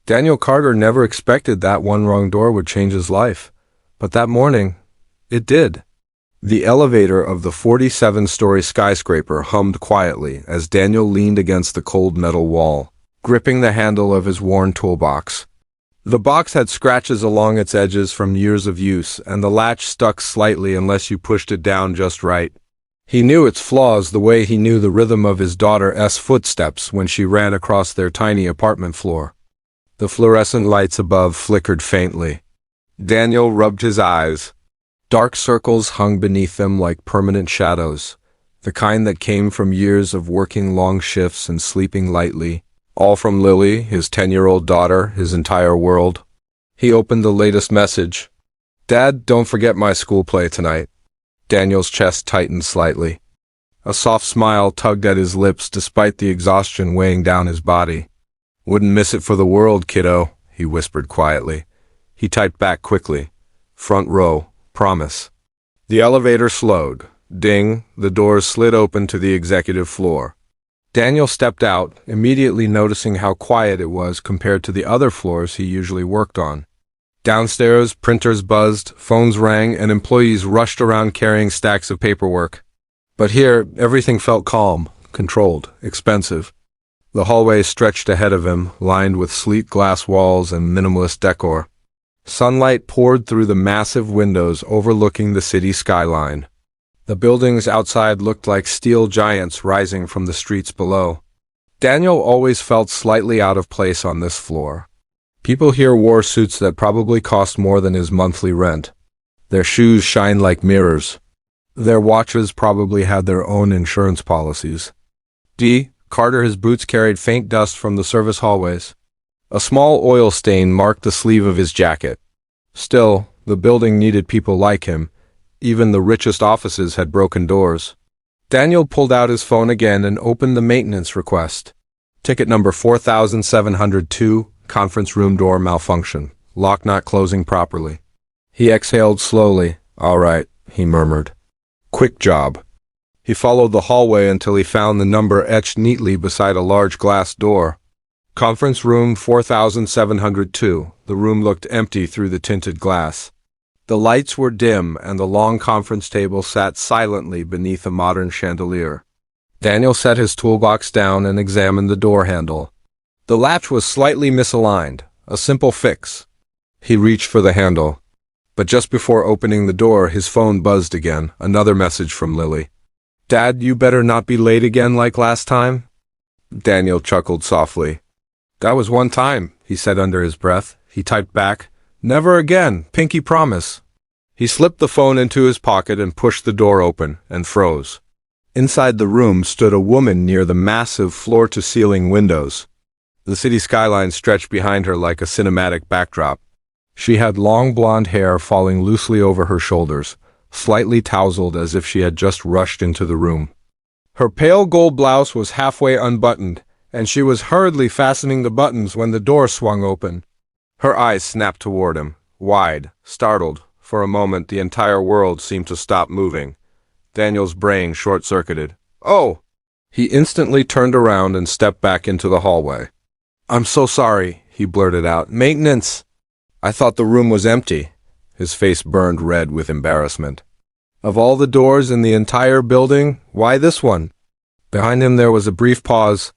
Daniel Carter never expected that one wrong door would change his life, but that morning, it did. The elevator of the 47-story skyscraper hummed quietly as Daniel leaned against the cold metal wall, gripping the handle of his worn toolbox. The box had scratches along its edges from years of use, and the latch stuck slightly unless you pushed it down just right. He knew its flaws the way he knew the rhythm of his daughter's footsteps when she ran across their tiny apartment floor. The fluorescent lights above flickered faintly. Daniel rubbed his eyes. Dark circles hung beneath them like permanent shadows, the kind that came from years of working long shifts and sleeping lightly, all from Lily, his 10-year-old daughter, his entire world. He opened the latest message. "Dad, don't forget my school play tonight." Daniel's chest tightened slightly. A soft smile tugged at his lips despite the exhaustion weighing down his body. "Wouldn't miss it for the world, kiddo," he whispered quietly. He typed back quickly. "Front row, promise." The elevator slowed. Ding, the doors slid open to the executive floor. Daniel stepped out, immediately noticing how quiet it was compared to the other floors he usually worked on. Downstairs, printers buzzed, phones rang, and employees rushed around carrying stacks of paperwork. But here, everything felt calm, controlled, expensive. The hallway stretched ahead of him, lined with sleek glass walls and minimalist decor. Sunlight poured through the massive windows overlooking the city skyline. The buildings outside looked like steel giants rising from the streets below. Daniel always felt slightly out of place on this floor. People here wore suits that probably cost more than his monthly rent. Their shoes shined like mirrors. Their watches probably had their own insurance policies. Carter, his boots carried faint dust from the service hallways. A small oil stain marked the sleeve of his jacket. Still, the building needed people like him. Even the richest offices had broken doors. Daniel pulled out his phone again and opened the maintenance request. Ticket number 4702, conference room door malfunction. Lock not closing properly. He exhaled slowly. "All right," he murmured. "Quick job." He followed the hallway until he found the number etched neatly beside a large glass door. Conference room 4702. The room looked empty through the tinted glass. The lights were dim, and the long conference table sat silently beneath a modern chandelier. Daniel set his toolbox down and examined the door handle. The latch was slightly misaligned, a simple fix. He reached for the handle. But just before opening the door, his phone buzzed again, another message from Lily. "Dad, you better not be late again like last time?" Daniel chuckled softly. "That was one time," he said under his breath. He typed back, "Never again, pinky promise." He slipped the phone into his pocket and pushed the door open, and froze. Inside the room stood a woman near the massive floor-to-ceiling windows. The city skyline stretched behind her like a cinematic backdrop. She had long blonde hair falling loosely over her shoulders, slightly tousled as if she had just rushed into the room. Her pale gold blouse was halfway unbuttoned, and she was hurriedly fastening the buttons when the door swung open. Her eyes snapped toward him, wide, startled. For a moment, the entire world seemed to stop moving. Daniel's brain short-circuited. "Oh!" He instantly turned around and stepped back into the hallway. "I'm so sorry," he blurted out. "Maintenance!" "I thought the room was empty." His face burned red with embarrassment. "Of all the doors in the entire building, why this one?" Behind him there was a brief pause.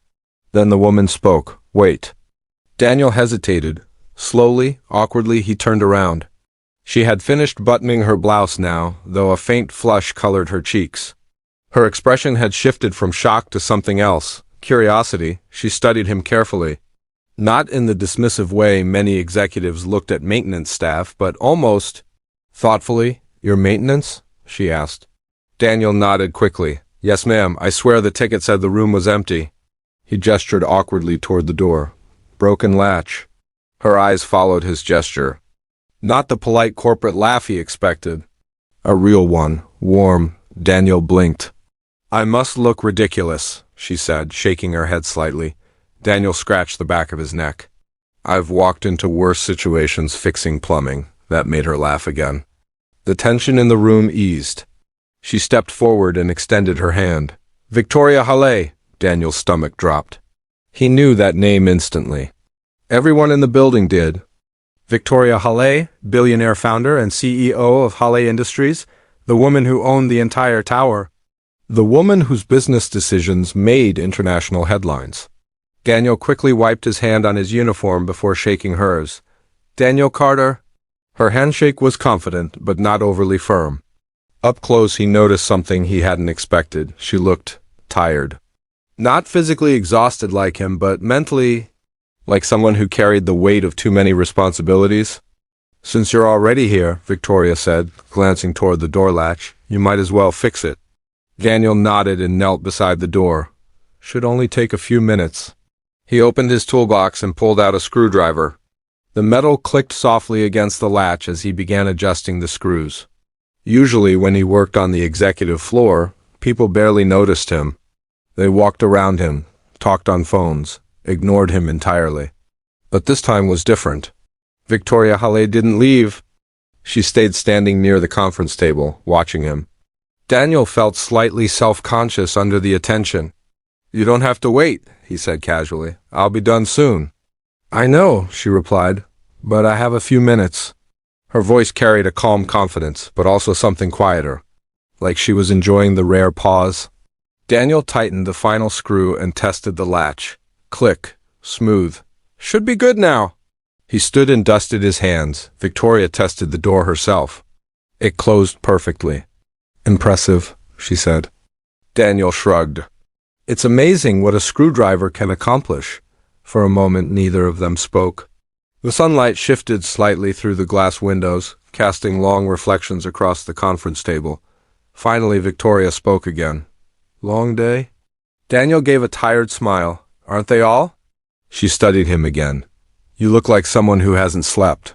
Then the woman spoke. "Wait." Daniel hesitated. Slowly, awkwardly, he turned around. She had finished buttoning her blouse now, though a faint flush colored her cheeks. Her expression had shifted from shock to something else, curiosity. She studied him carefully. Not in the dismissive way many executives looked at maintenance staff, but almost thoughtfully. "Your maintenance?" she asked. Daniel nodded quickly. "Yes, ma'am. I swear the ticket said the room was empty." He gestured awkwardly toward the door. "Broken latch." Her eyes followed his gesture. Not the polite corporate laugh he expected. A real one, warm. Daniel blinked. "I must look ridiculous," she said, shaking her head slightly. Daniel scratched the back of his neck. "I've walked into worse situations fixing plumbing." That made her laugh again. The tension in the room eased. She stepped forward and extended her hand. "Victoria Halle!" Daniel's stomach dropped. He knew that name instantly. Everyone in the building did. Victoria Halle, billionaire founder and CEO of Halle Industries, the woman who owned the entire tower, the woman whose business decisions made international headlines. Daniel quickly wiped his hand on his uniform before shaking hers. Daniel Carter. Her handshake was confident, but not overly firm. Up close, he noticed something he hadn't expected. She looked tired. Not physically exhausted like him, but mentally, like someone who carried the weight of too many responsibilities. "Since you're already here," Victoria said, glancing toward the door latch, "you might as well fix it." Daniel nodded and knelt beside the door. "Should only take a few minutes." He opened his toolbox and pulled out a screwdriver. The metal clicked softly against the latch as he began adjusting the screws. Usually, when he worked on the executive floor, people barely noticed him. They walked around him, talked on phones, ignored him entirely. But this time was different. Victoria Halle didn't leave. She stayed standing near the conference table, watching him. Daniel felt slightly self-conscious under the attention. "You don't have to wait," he said casually. "I'll be done soon." "I know," she replied, "but I have a few minutes." Her voice carried a calm confidence, but also something quieter, like she was enjoying the rare pause. Daniel tightened the final screw and tested the latch. Click. Smooth. "Should be good now." He stood and dusted his hands. Victoria tested the door herself. It closed perfectly. "Impressive," she said. Daniel shrugged. "It's amazing what a screwdriver can accomplish." For a moment, neither of them spoke. The sunlight shifted slightly through the glass windows, casting long reflections across the conference table. Finally, Victoria spoke again. "Long day?" Daniel gave a tired smile. "Aren't they all?" She studied him again. "You look like someone who hasn't slept."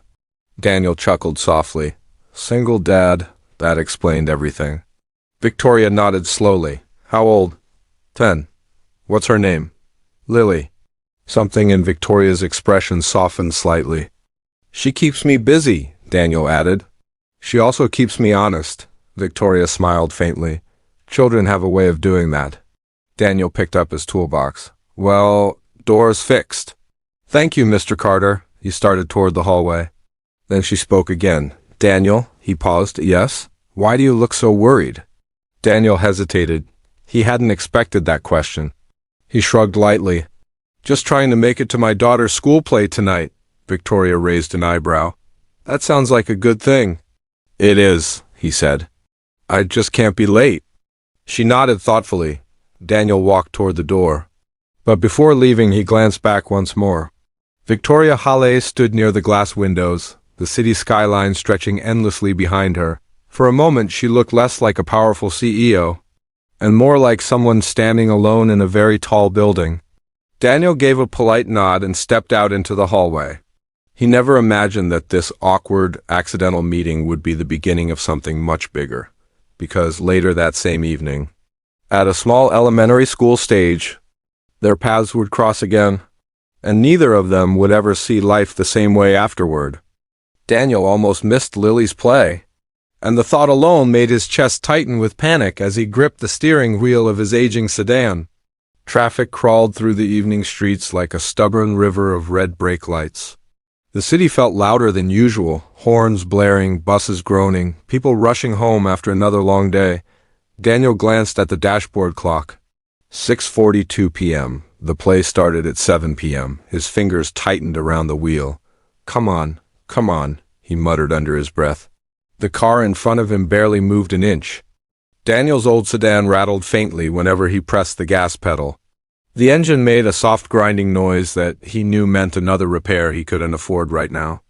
Daniel chuckled softly. "Single dad." That explained everything. Victoria nodded slowly. "How old?" 10. "What's her name?" "Lily." Something in Victoria's expression softened slightly. "She keeps me busy," Daniel added. "She also keeps me honest." Victoria smiled faintly. "Children have a way of doing that." Daniel picked up his toolbox. "Well, door's fixed." "Thank you, Mr. Carter." He started toward the hallway. Then she spoke again. "Daniel," he paused. "Yes? Why do you look so worried?" Daniel hesitated. He hadn't expected that question. He shrugged lightly. "Just trying to make it to my daughter's school play tonight." Victoria raised an eyebrow. "That sounds like a good thing." "It is," he said. "I just can't be late." She nodded thoughtfully. Daniel walked toward the door. But before leaving, he glanced back once more. Victoria Halle stood near the glass windows, the city skyline stretching endlessly behind her. For a moment, she looked less like a powerful CEO, and more like someone standing alone in a very tall building. Daniel gave a polite nod and stepped out into the hallway. He never imagined that this awkward, accidental meeting would be the beginning of something much bigger, because later that same evening, at a small elementary school stage, their paths would cross again, and neither of them would ever see life the same way afterward. Daniel almost missed Lily's play, and the thought alone made his chest tighten with panic as he gripped the steering wheel of his aging sedan. Traffic crawled through the evening streets like a stubborn river of red brake lights. The city felt louder than usual, horns blaring, buses groaning, people rushing home after another long day. Daniel glanced at the dashboard clock. 6:42 p.m. The play started at 7 p.m. His fingers tightened around the wheel. Come on, he muttered under his breath. The car in front of him barely moved an inch. Daniel's old sedan rattled faintly whenever he pressed the gas pedal. The engine made a soft grinding noise that he knew meant another repair he couldn't afford right now.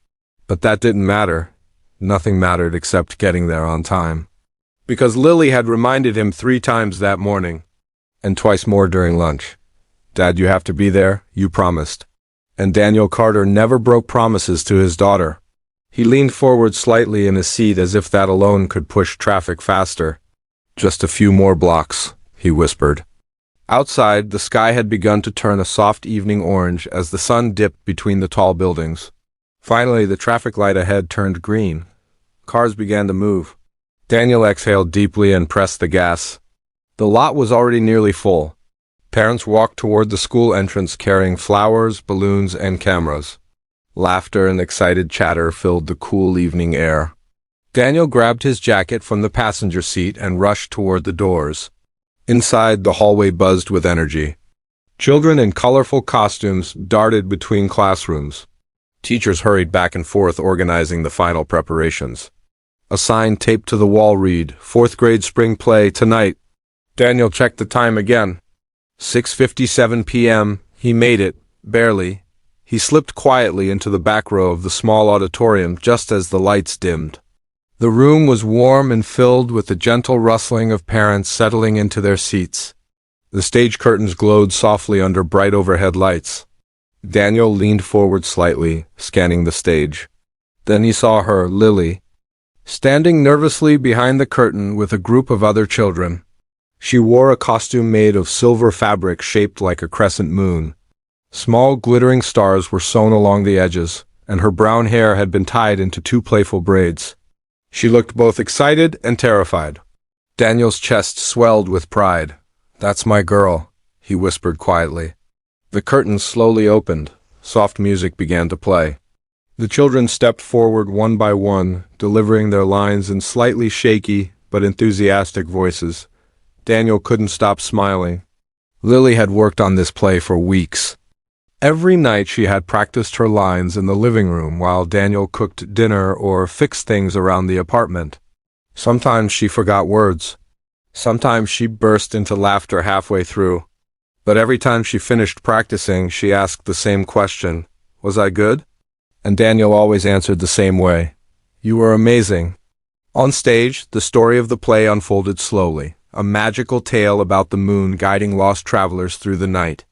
But that didn't matter. Nothing mattered except getting there on time. Because Lily had reminded him 3 times that morning, and twice more during lunch. "Dad, you have to be there. You promised." And Daniel Carter never broke promises to his daughter. He leaned forward slightly in his seat as if that alone could push traffic faster. "Just a few more blocks," he whispered. Outside, the sky had begun to turn a soft evening orange as the sun dipped between the tall buildings. Finally, the traffic light ahead turned green. Cars began to move. Daniel exhaled deeply and pressed the gas. The lot was already nearly full. Parents walked toward the school entrance carrying flowers, balloons, and cameras. Laughter and excited chatter filled the cool evening air. Daniel grabbed his jacket from the passenger seat and rushed toward the doors. Inside, the hallway buzzed with energy. Children in colorful costumes darted between classrooms. Teachers hurried back and forth organizing the final preparations. A sign taped to the wall read, "Fourth grade spring play tonight." Daniel checked the time again. 6:57 p.m. He made it, barely. He slipped quietly into the back row of the small auditorium just as the lights dimmed. The room was warm and filled with the gentle rustling of parents settling into their seats. The stage curtains glowed softly under bright overhead lights. Daniel leaned forward slightly, scanning the stage. Then he saw her, Lily, standing nervously behind the curtain with a group of other children. She wore a costume made of silver fabric shaped like a crescent moon. Small glittering stars were sewn along the edges, and her brown hair had been tied into two playful braids. She looked both excited and terrified. Daniel's chest swelled with pride. "That's my girl," he whispered quietly. The curtains slowly opened. Soft music began to play. The children stepped forward one by one, delivering their lines in slightly shaky but enthusiastic voices. Daniel couldn't stop smiling. Lily had worked on this play for weeks. Every night she had practiced her lines in the living room while Daniel cooked dinner or fixed things around the apartment. Sometimes she forgot words. Sometimes she burst into laughter halfway through. But every time she finished practicing, she asked the same question, "Was I good?" And Daniel always answered the same way, "You were amazing." On stage, the story of the play unfolded slowly, a magical tale about the moon guiding lost travelers through the night.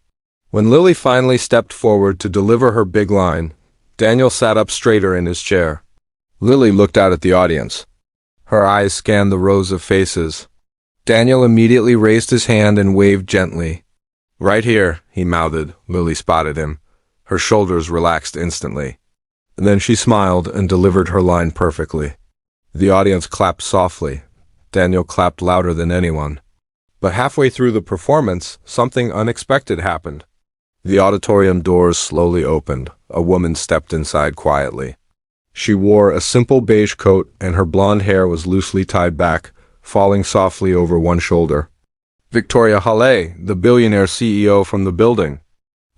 When Lily finally stepped forward to deliver her big line, Daniel sat up straighter in his chair. Lily looked out at the audience. Her eyes scanned the rows of faces. Daniel immediately raised his hand and waved gently. "Right here," he mouthed. Lily spotted him. Her shoulders relaxed instantly. And then she smiled and delivered her line perfectly. The audience clapped softly. Daniel clapped louder than anyone. But halfway through the performance, something unexpected happened. The auditorium doors slowly opened. A woman stepped inside quietly. She wore a simple beige coat and her blonde hair was loosely tied back, falling softly over one shoulder. Victoria Halle, the billionaire CEO from the building.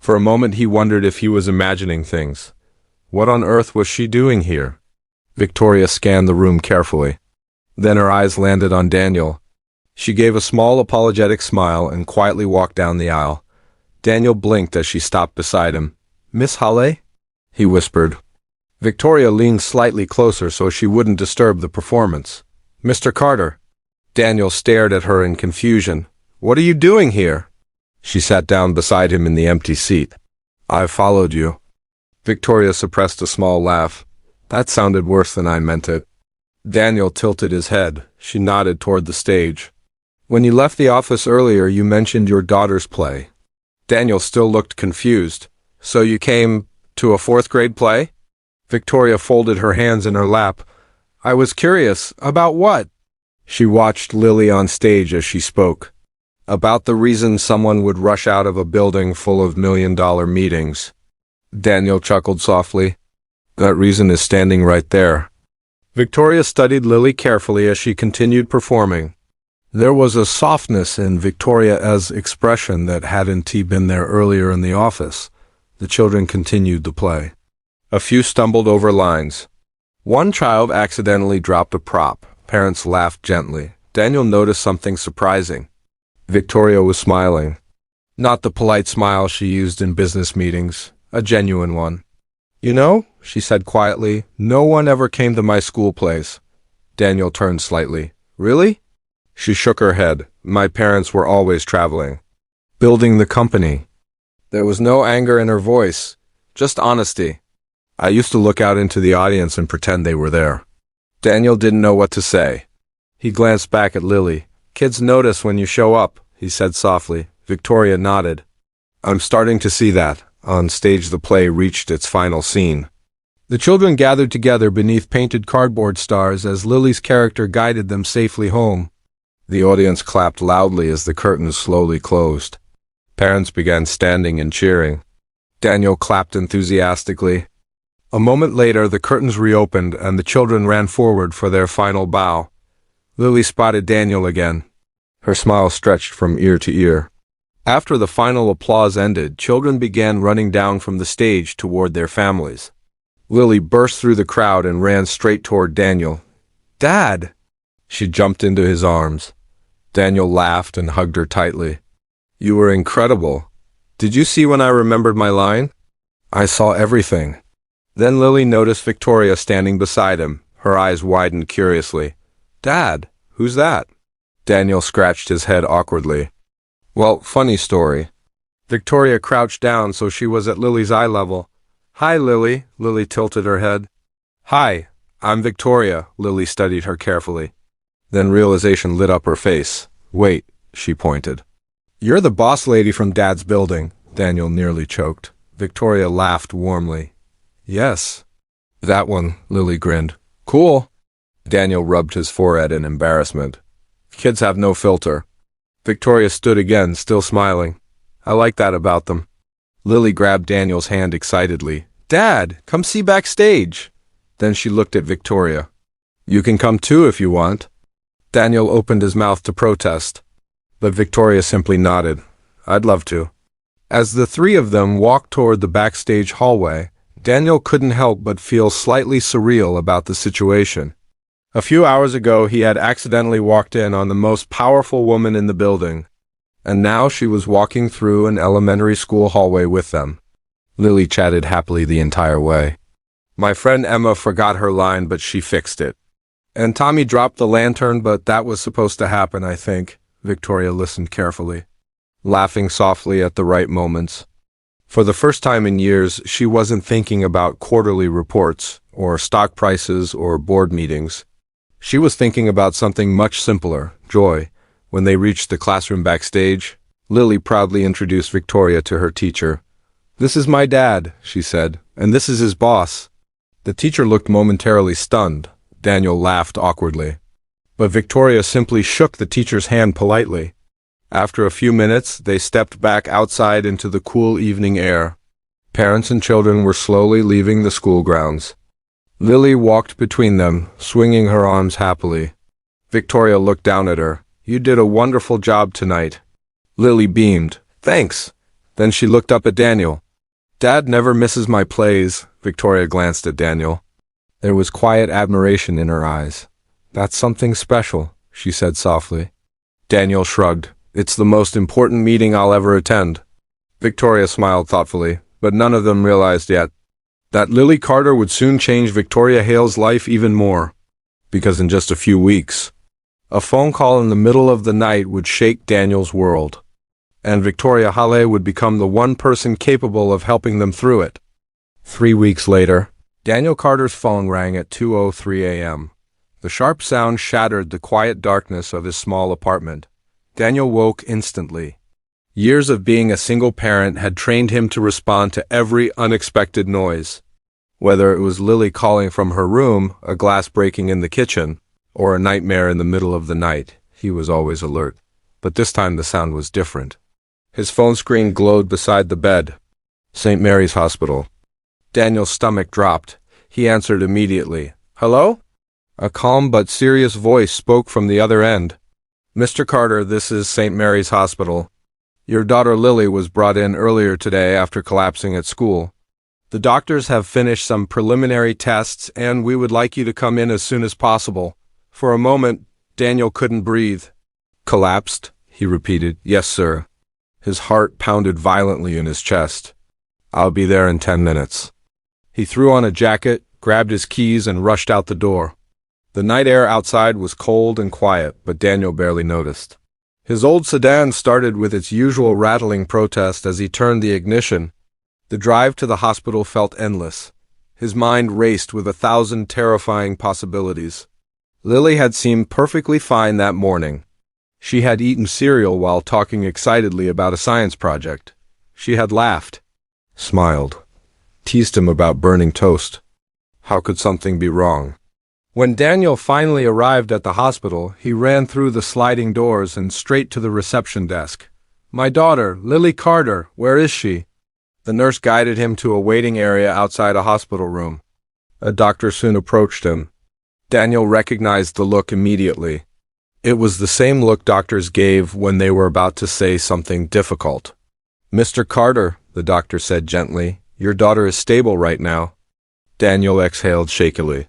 For a moment he wondered if he was imagining things. What on earth was she doing here? Victoria scanned the room carefully. Then her eyes landed on Daniel. She gave a small apologetic smile and quietly walked down the aisle. Daniel blinked as she stopped beside him. "Miss Halle?" he whispered. Victoria leaned slightly closer so she wouldn't disturb the performance. "Mr. Carter." Daniel stared at her in confusion. "What are you doing here?" She sat down beside him in the empty seat. "I followed you." Victoria suppressed a small laugh. "That sounded worse than I meant it." Daniel tilted his head. She nodded toward the stage. "When you left the office earlier, you mentioned your daughter's play." Daniel still looked confused. "So you came to a fourth grade play?" Victoria folded her hands in her lap. "I was curious. About what?" She watched Lily on stage as she spoke. "About the reason someone would rush out of a building full of million-dollar meetings." Daniel chuckled softly. "That reason is standing right there." Victoria studied Lily carefully as she continued performing. There was a softness in Victoria's expression that hadn't been there earlier in the office. The children continued the play. A few stumbled over lines. One child accidentally dropped a prop. Parents laughed gently. Daniel noticed something surprising. Victoria was smiling. Not the polite smile she used in business meetings, a genuine one. "You know," she said quietly, "no one ever came to my school plays." Daniel turned slightly. "Really?" She shook her head. "My parents were always traveling. Building the company." There was no anger in her voice, just honesty. I used to look out into the audience and pretend they were there. Daniel didn't know what to say. He glanced back at Lily. "Kids notice when you show up," he said softly. Victoria nodded. "I'm starting to see that." On stage the play reached its final scene. The children gathered together beneath painted cardboard stars as Lily's character guided them safely home. The audience clapped loudly as the curtains slowly closed. Parents began standing and cheering. Daniel clapped enthusiastically. A moment later, the curtains reopened and the children ran forward for their final bow. Lily spotted Daniel again. Her smile stretched from ear to ear. After the final applause ended, children began running down from the stage toward their families. Lily burst through the crowd and ran straight toward Daniel. "Dad!" She jumped into his arms. Daniel laughed and hugged her tightly. "You were incredible. Did you see when I remembered my line?" "I saw everything." Then Lily noticed Victoria standing beside him. Her eyes widened curiously. "Dad, who's that?" Daniel scratched his head awkwardly. "Well, funny story." Victoria crouched down so she was at Lily's eye level. "Hi, Lily." Lily tilted her head. "Hi, I'm Victoria." Lily studied her carefully. Then realization lit up her face. "Wait," she pointed. "You're the boss lady from Dad's building." Daniel nearly choked. Victoria laughed warmly. "Yes." "That one," Lily grinned. "Cool." Daniel rubbed his forehead in embarrassment. "Kids have no filter." Victoria stood again, still smiling. "I like that about them." Lily grabbed Daniel's hand excitedly. "Dad, come see backstage." Then she looked at Victoria. "You can come too if you want." Daniel opened his mouth to protest, but Victoria simply nodded. "I'd love to." As the three of them walked toward the backstage hallway, Daniel couldn't help but feel slightly surreal about the situation. A few hours ago, he had accidentally walked in on the most powerful woman in the building, and now she was walking through an elementary school hallway with them. Lily chatted happily the entire way. "My friend Emma forgot her line, but she fixed it. And Tommy dropped the lantern, but that was supposed to happen, I think." Victoria listened carefully, laughing softly at the right moments. For the first time in years, she wasn't thinking about quarterly reports, or stock prices, or board meetings. She was thinking about something much simpler, joy. When they reached the classroom backstage, Lily proudly introduced Victoria to her teacher. "This is my dad," she said, "and this is his boss." The teacher looked momentarily stunned. Daniel laughed awkwardly. But Victoria simply shook the teacher's hand politely. After a few minutes, they stepped back outside into the cool evening air. Parents and children were slowly leaving the school grounds. Lily walked between them, swinging her arms happily. Victoria looked down at her. "You did a wonderful job tonight." Lily beamed. "Thanks." Then she looked up at Daniel. "Dad never misses my plays." Victoria glanced at Daniel. There was quiet admiration in her eyes. "That's something special," she said softly. Daniel shrugged. "It's the most important meeting I'll ever attend." Victoria smiled thoughtfully, but none of them realized yet that Lily Carter would soon change Victoria Hale's life even more. Because in just a few weeks, a phone call in the middle of the night would shake Daniel's world, and Victoria Hale would become the one person capable of helping them through it. 3 weeks later, Daniel Carter's phone rang at 2:03 a.m. The sharp sound shattered the quiet darkness of his small apartment. Daniel woke instantly. Years of being a single parent had trained him to respond to every unexpected noise. Whether it was Lily calling from her room, a glass breaking in the kitchen, or a nightmare in the middle of the night, he was always alert. But this time the sound was different. His phone screen glowed beside the bed. St. Mary's Hospital. Daniel's stomach dropped. He answered immediately. "Hello?" A calm but serious voice spoke from the other end. "Mr. Carter, this is St. Mary's Hospital. Your daughter Lily was brought in earlier today after collapsing at school. The doctors have finished some preliminary tests, and we would like you to come in as soon as possible." For a moment, Daniel couldn't breathe. "Collapsed?" he repeated. "Yes, sir." His heart pounded violently in his chest. "I'll be there in 10 minutes. He threw on a jacket, grabbed his keys, and rushed out the door. The night air outside was cold and quiet, but Daniel barely noticed. His old sedan started with its usual rattling protest as he turned the ignition. The drive to the hospital felt endless. His mind raced with 1,000 terrifying possibilities. Lily had seemed perfectly fine that morning. She had eaten cereal while talking excitedly about a science project. She had laughed, smiled, teased him about burning toast. How could something be wrong? When Daniel finally arrived at the hospital, he ran through the sliding doors and straight to the reception desk. My daughter, Lily Carter, where is she? The nurse guided him to a waiting area outside a hospital room. A doctor soon approached him. Daniel recognized the look immediately. It was the same look doctors gave when they were about to say something difficult. Mr. Carter, the doctor said gently, your daughter is stable right now. Daniel exhaled shakily.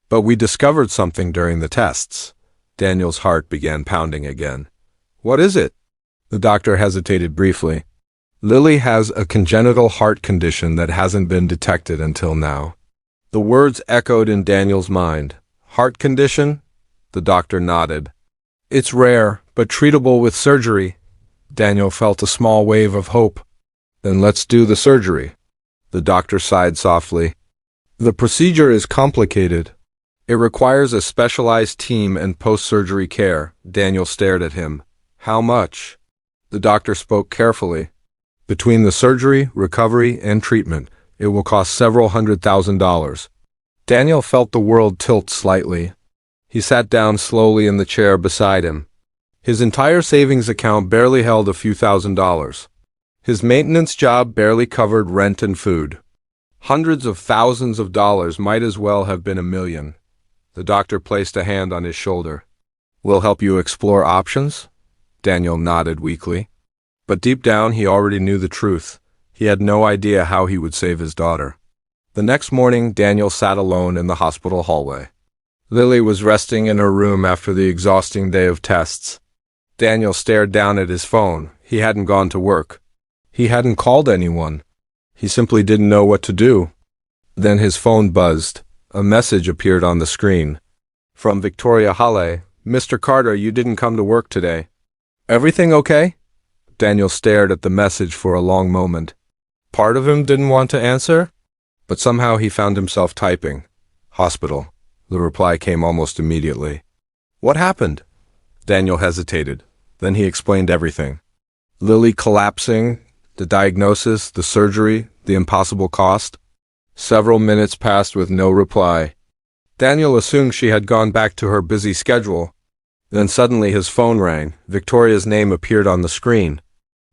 But we discovered something during the tests. Daniel's heart began pounding again. What is it? The doctor hesitated briefly. Lily has a congenital heart condition that hasn't been detected until now. The words echoed in Daniel's mind. Heart condition? The doctor nodded. It's rare, but treatable with surgery. Daniel felt a small wave of hope. Then let's do the surgery. The doctor sighed softly. The procedure is complicated. It requires a specialized team and post-surgery care. Daniel stared at him. How much? The doctor spoke carefully. Between the surgery, recovery, and treatment, it will cost several $100,000. Daniel felt the world tilt slightly. He sat down slowly in the chair beside him. His entire savings account barely held a few $1,000s. His maintenance job barely covered rent and food. Hundreds of thousands of dollars might as well have been $1 million. The doctor placed a hand on his shoulder. We'll help you explore options? Daniel nodded weakly. But deep down he already knew the truth. He had no idea how he would save his daughter. The next morning, Daniel sat alone in the hospital hallway. Lily was resting in her room after the exhausting day of tests. Daniel stared down at his phone. He hadn't gone to work. He hadn't called anyone. He simply didn't know what to do. Then his phone buzzed. A message appeared on the screen. From Victoria Halle. Mr. Carter, you didn't come to work today. Everything okay? Daniel stared at the message for a long moment. Part of him didn't want to answer, but somehow he found himself typing. Hospital. The reply came almost immediately. What happened? Daniel hesitated. Then he explained everything. Lily collapsing, the diagnosis, the surgery, the impossible cost. Several minutes passed with no reply. Daniel assumed she had gone back to her busy schedule. Then suddenly his phone rang. Victoria's name appeared on the screen.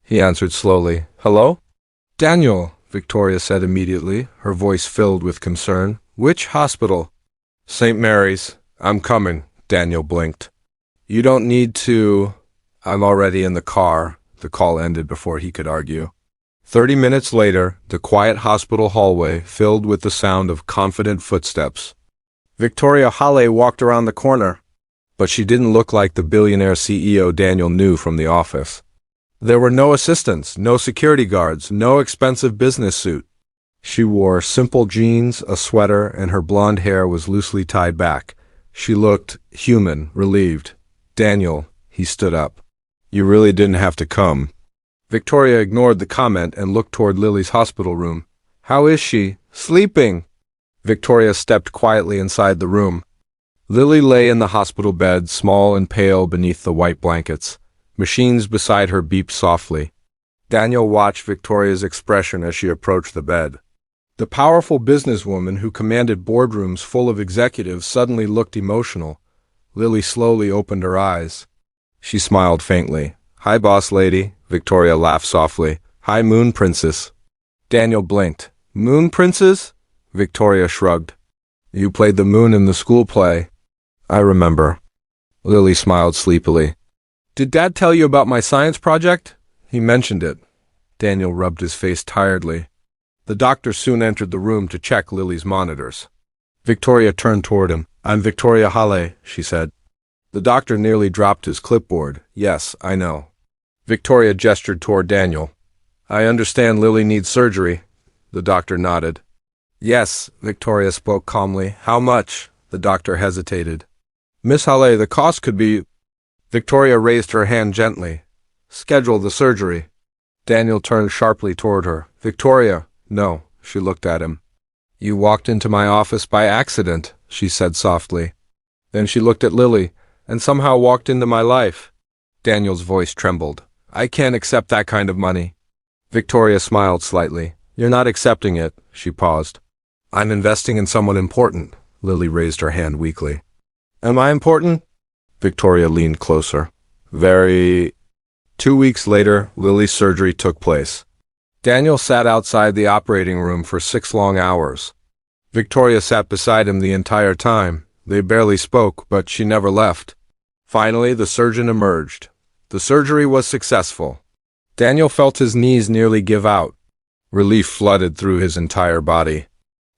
He answered slowly. Hello? Daniel, Victoria said immediately, her voice filled with concern. Which hospital? St. Mary's. I'm coming, Daniel blinked. You don't need to. I'm already in the car. The call ended before he could argue. 30 minutes later, the quiet hospital hallway filled with the sound of confident footsteps. Victoria Halle walked around the corner, but she didn't look like the billionaire CEO Daniel knew from the office. There were no assistants, no security guards, no expensive business suit. She wore simple jeans, a sweater, and her blonde hair was loosely tied back. She looked human, relieved. Daniel, he stood up. You really didn't have to come. Victoria ignored the comment and looked toward Lily's hospital room. How is she? Sleeping. Victoria stepped quietly inside the room. Lily lay in the hospital bed, small and pale beneath the white blankets. Machines beside her beeped softly. Daniel watched Victoria's expression as she approached the bed. The powerful businesswoman who commanded boardrooms full of executives suddenly looked emotional. Lily slowly opened her eyes. She smiled faintly. Hi, boss lady, Victoria laughed softly. Hi, Moon Princess. Daniel blinked. Moon Princess? Victoria shrugged. You played the moon in the school play. I remember. Lily smiled sleepily. Did Dad tell you about my science project? He mentioned it. Daniel rubbed his face tiredly. The doctor soon entered the room to check Lily's monitors. Victoria turned toward him. I'm Victoria Halle, she said. The doctor nearly dropped his clipboard. Yes, I know. Victoria gestured toward Daniel. I understand Lily needs surgery. The doctor nodded. Yes, Victoria spoke calmly. How much? The doctor hesitated. Miss Halle, the cost could be... Victoria raised her hand gently. Schedule the surgery. Daniel turned sharply toward her. Victoria. No, she looked at him. You walked into my office by accident, she said softly. Then she looked at Lily, and somehow walked into my life. Daniel's voice trembled. I can't accept that kind of money. Victoria smiled slightly. You're not accepting it, she paused. I'm investing in someone important. Lily raised her hand weakly. Am I important? Victoria leaned closer. Very... 2 weeks later, Lily's surgery took place. Daniel sat outside the operating room for 6 long hours. Victoria sat beside him the entire time. They barely spoke, but she never left. Finally, the surgeon emerged. The surgery was successful. Daniel felt his knees nearly give out. Relief flooded through his entire body.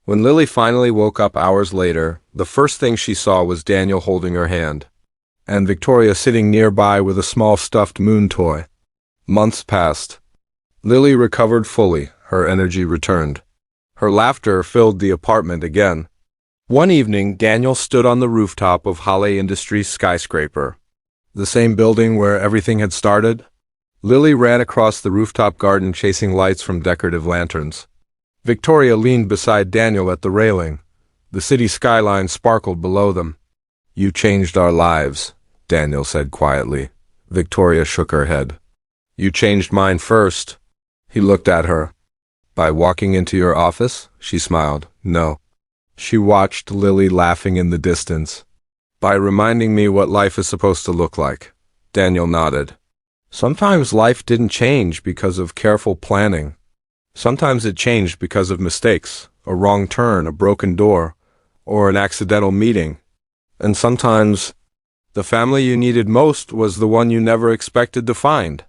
When Lily finally woke up hours later, the first thing she saw was Daniel holding her hand, and Victoria sitting nearby with a small stuffed moon toy. Months passed. Lily recovered fully. Her energy returned. Her laughter filled the apartment again. One evening, Daniel stood on the rooftop of Halle Industries skyscraper, the same building where everything had started. Lily ran across the rooftop garden chasing lights from decorative lanterns. Victoria leaned beside Daniel at the railing. The city skyline sparkled below them. "You changed our lives," Daniel said quietly. Victoria shook her head. "You changed mine first." He looked at her. "By walking into your office?" She smiled. "No." She watched Lily laughing in the distance. "By reminding me what life is supposed to look like." Daniel nodded. Sometimes life didn't change because of careful planning. Sometimes it changed because of mistakes, a wrong turn, a broken door, or an accidental meeting. And sometimes the family you needed most was the one you never expected to find.